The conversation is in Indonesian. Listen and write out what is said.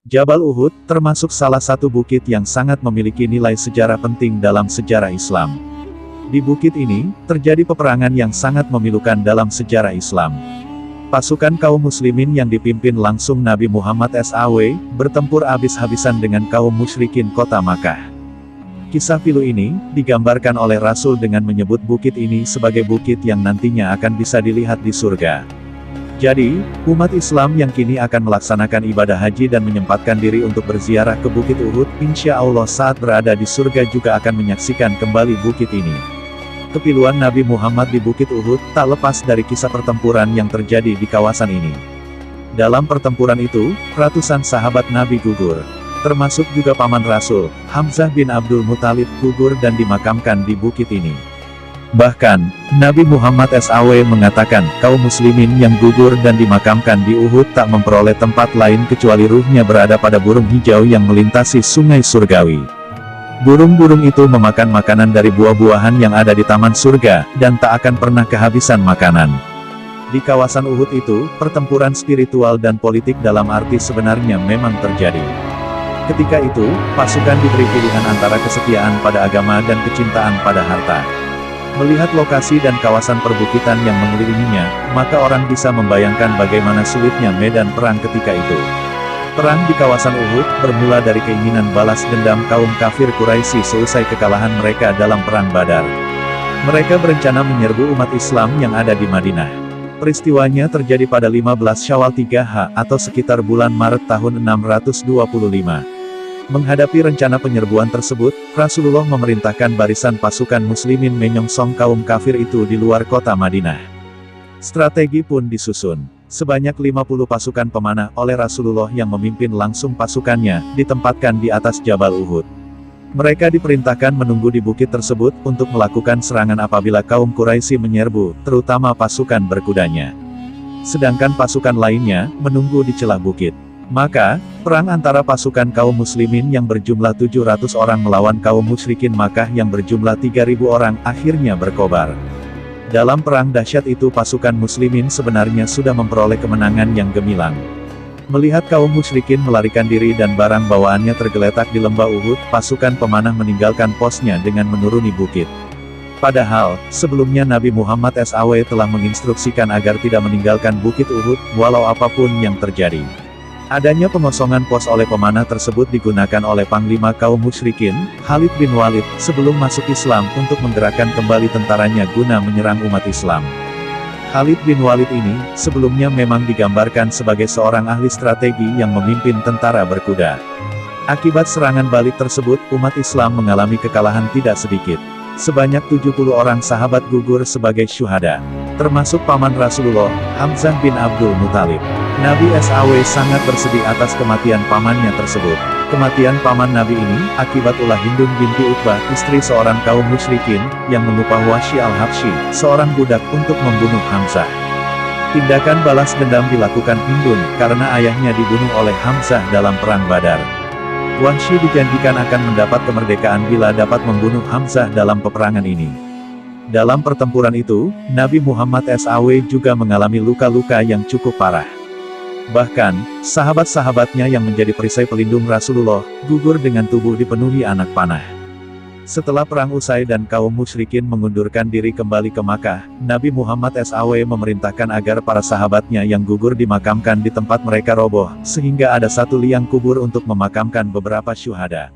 Jabal Uhud, termasuk salah satu bukit yang sangat memiliki nilai sejarah penting dalam sejarah Islam. Di bukit ini, terjadi peperangan yang sangat memilukan dalam sejarah Islam. Pasukan kaum muslimin yang dipimpin langsung Nabi Muhammad SAW, bertempur habis-habisan dengan kaum musyrikin kota Makkah. Kisah pilu ini, digambarkan oleh Rasul dengan menyebut bukit ini sebagai bukit yang nantinya akan bisa dilihat di surga. Jadi, umat Islam yang kini akan melaksanakan ibadah haji dan menyempatkan diri untuk berziarah ke Bukit Uhud, insya Allah saat berada di surga juga akan menyaksikan kembali bukit ini. Kepiluan Nabi Muhammad di Bukit Uhud, tak lepas dari kisah pertempuran yang terjadi di kawasan ini. Dalam pertempuran itu, ratusan sahabat Nabi gugur. Termasuk juga paman Rasul, Hamzah bin Abdul Muthalib, gugur dan dimakamkan di bukit ini. Bahkan, Nabi Muhammad SAW mengatakan, kaum muslimin yang gugur dan dimakamkan di Uhud tak memperoleh tempat lain kecuali ruhnya berada pada burung hijau yang melintasi sungai surgawi. Burung-burung itu memakan makanan dari buah-buahan yang ada di taman surga, dan tak akan pernah kehabisan makanan. Di kawasan Uhud itu, pertempuran spiritual dan politik dalam arti sebenarnya memang terjadi. Ketika itu, pasukan diberi pilihan antara kesetiaan pada agama dan kecintaan pada harta. Melihat lokasi dan kawasan perbukitan yang mengelilinginya, maka orang bisa membayangkan bagaimana sulitnya medan perang ketika itu. Perang di kawasan Uhud, bermula dari keinginan balas dendam kaum kafir Quraisy seusai kekalahan mereka dalam Perang Badar. Mereka berencana menyerbu umat Islam yang ada di Madinah. Peristiwanya terjadi pada 15 Syawal 3H, atau sekitar bulan Maret tahun 625. Menghadapi rencana penyerbuan tersebut, Rasulullah memerintahkan barisan pasukan muslimin menyongsong kaum kafir itu di luar kota Madinah. Strategi pun disusun. Sebanyak 50 pasukan pemanah oleh Rasulullah yang memimpin langsung pasukannya, ditempatkan di atas Jabal Uhud. Mereka diperintahkan menunggu di bukit tersebut, untuk melakukan serangan apabila kaum Quraisy menyerbu, terutama pasukan berkudanya. Sedangkan pasukan lainnya, menunggu di celah bukit. Maka, perang antara pasukan kaum muslimin yang berjumlah 700 orang melawan kaum musyrikin Makkah yang berjumlah 3.000 orang, akhirnya berkobar. Dalam perang dahsyat itu pasukan muslimin sebenarnya sudah memperoleh kemenangan yang gemilang. Melihat kaum musyrikin melarikan diri dan barang bawaannya tergeletak di lembah Uhud, pasukan pemanah meninggalkan posnya dengan menuruni bukit. Padahal, sebelumnya Nabi Muhammad SAW telah menginstruksikan agar tidak meninggalkan Bukit Uhud, walau apapun yang terjadi. Adanya pengosongan pos oleh pemanah tersebut digunakan oleh Panglima kaum musyrikin, Khalid bin Walid, sebelum masuk Islam untuk menggerakkan kembali tentaranya guna menyerang umat Islam. Khalid bin Walid ini, sebelumnya memang digambarkan sebagai seorang ahli strategi yang memimpin tentara berkuda. Akibat serangan balik tersebut, umat Islam mengalami kekalahan tidak sedikit. Sebanyak 70 orang sahabat gugur sebagai syuhada, termasuk paman Rasulullah, Hamzah bin Abdul Muthalib. Nabi SAW sangat bersedih atas kematian pamannya tersebut. Kematian paman Nabi ini, akibat ulah Hindun binti Utbah, istri seorang kaum musyrikin, yang mengupah Wahsy al-Habsyi, seorang budak untuk membunuh Hamzah. Tindakan balas dendam dilakukan Hindun, karena ayahnya dibunuh oleh Hamzah dalam Perang Badar. Wahsy dijanjikan akan mendapat kemerdekaan bila dapat membunuh Hamzah dalam peperangan ini. Dalam pertempuran itu, Nabi Muhammad SAW juga mengalami luka-luka yang cukup parah. Bahkan, sahabat-sahabatnya yang menjadi perisai pelindung Rasulullah, gugur dengan tubuh dipenuhi anak panah. Setelah perang usai dan kaum musyrikin mengundurkan diri kembali ke Makkah, Nabi Muhammad SAW memerintahkan agar para sahabatnya yang gugur dimakamkan di tempat mereka roboh, sehingga ada satu liang kubur untuk memakamkan beberapa syuhada.